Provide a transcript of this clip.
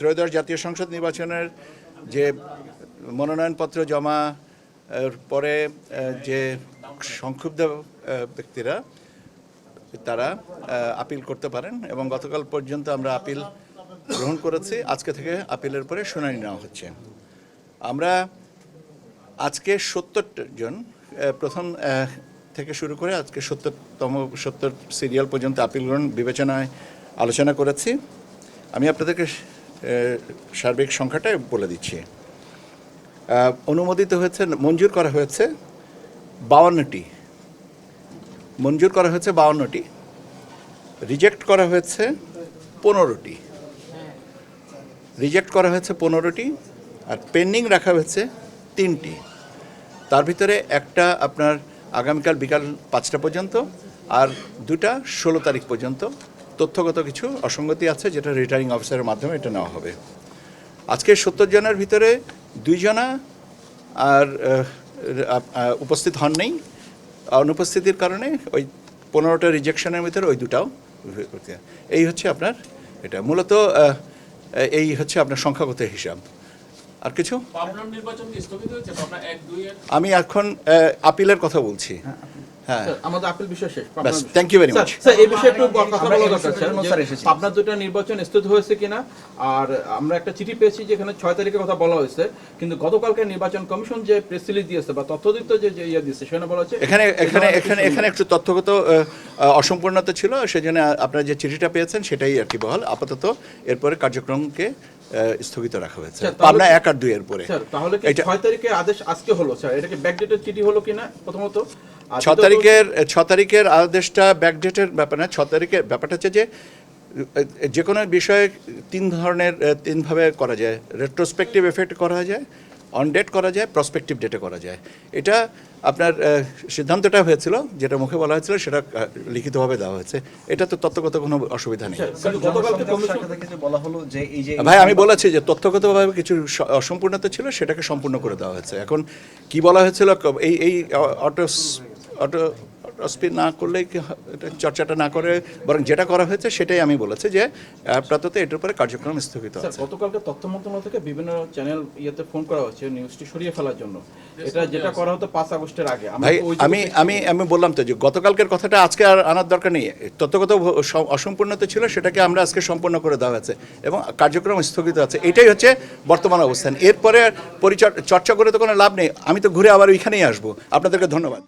ত্রয়োদশ জাতীয় সংসদ নির্বাচনের যে মনোনয়নপত্র জমা পরে যে সংক্ষুব্ধ ব্যক্তিরা তারা আপিল করতে পারেন এবং গতকাল পর্যন্ত আমরা আপিল গ্রহণ করেছি। আজকে থেকে আপিলের উপরে শুনানি নেওয়া হচ্ছে। আমরা আজকে ৭০ জন প্রথম থেকে শুরু করে আজকে ৭০ সিরিয়াল পর্যন্ত আপিল গ্রহণ বিবেচনায় আলোচনা করেছি। আমি আপনাদেরকে সার্বিক সংখ্যাটাই বলে দিচ্ছি। অনুমোদিত হয়েছে, মঞ্জুর করা হয়েছে 52টি, মঞ্জুর করা হয়েছে 52টি, রিজেক্ট করা হয়েছে 15টি, রিজেক্ট করা হয়েছে 15টি, আর পেন্ডিং রাখা হয়েছে 3টি। তার ভিতরে একটা আপনার আগামীকাল বিকাল 5টা পর্যন্ত, আর 2টা 16 তারিখ পর্যন্ত। তথ্যগত কিছু অসঙ্গতি আছে যেটা রিটার্নিং অফিসারের মাধ্যমে এটা নেওয়া হবে। আজকে 70 জনের ভিতরে 2 জনা আর উপস্থিত হন নেই। অনুপস্থিতির কারণে ওই 15টা রিজেকশনের ভিতরে ওই 2টাও। এই হচ্ছে আপনার এটা মূলত এই হচ্ছে আপনার সংখ্যাগত হিসাব। আর কিছু আমি এখন আপিলের কথা বলছি। হ্যাঁ, আমাদের আপিল বিষয় শেষ। Thank you very much. Sir, এই বিষয়ে একটু কথা বলা দরকার স্যার। আপনার দুটো নির্বাচন স্থগিত হয়েছে কিনা, আর আমরা একটা চিঠি পেয়েছি যেখানে 6 তারিখের কথা বলা হয়েছে, কিন্তু গতকালকে নির্বাচন কমিশন যে প্রেস রিলিজ দিয়েছে বা তথ্যদিত যে ইয়ে দিয়েছে সেখানে বলা হচ্ছে এখানে একটু তথ্যগত অসম্পূর্ণতা ছিল, সেজন্য আপনারা যে চিঠিটা পেয়েছেন সেটাই আর কি বহাল। আপাতত এরপরে কার্যক্রমকে স্থগিত রাখা হয়েছে পাবনা 1 আর 2 এর পরে। স্যার, তাহলে কি 6 তারিখে আদেশ আজকে হলো স্যার, এটা কি ব্যাকডেটেড চিঠি হলো কিনা প্রথমত? 6 তারিখের আদেশটা ব্যাকডেটের ব্যাপার না। 6 তারিখের ব্যাপারটা হচ্ছে যে কোনো বিষয়ে 3 ভাবে করা যায়। রেট্রোস্পেক্টিভ এফেক্ট করা যায়, অন ডেট করা যায়, প্রসপেক্টিভ ডেটে করা যায়। এটা আপনার সিদ্ধান্তটা হয়েছিল, যেটা মুখে বলা হয়েছিল সেটা লিখিতভাবে দেওয়া হয়েছে। এটা তো তথ্যগত কোনো অসুবিধা নেই। ভাই, আমি বলেছি যে তথ্যগতভাবে কিছু অসম্পূর্ণতা ছিল, সেটাকে সম্পূর্ণ করে দেওয়া হয়েছে। এখন কি বলা হয়েছিল, এই অটো স্পিড না করলে চর্চাটা না করে বরং যেটা করা হয়েছে সেটাই আমি বলেছি যে আপাতত এটার উপরে কার্যক্রম স্থগিত আছে। গতকালকে তথ্য মন্ত্রণালয় থেকে বিভিন্ন চ্যানেল ফোন করা হচ্ছে নিউজটি সরিয়ে ফেলার জন্য। এটা যেটা করা হতো 5 আগস্টের আগে। ভাই, আমি বললাম তো যে গতকালকের কথাটা আজকে আর আনার দরকার নেই। তথ্যগত অসম্পূর্ণতা ছিল, সেটাকে আমরা আজকে সম্পূর্ণ করে দেওয়া হয়েছে এবং কার্যক্রম স্থগিত আছে। এটাই হচ্ছে বর্তমান অবস্থান। এরপরে চর্চা করে তো কোনো লাভ নেই। আমি তো ঘুরে আবার ওইখানেই আসবো। আপনাদেরকে ধন্যবাদ।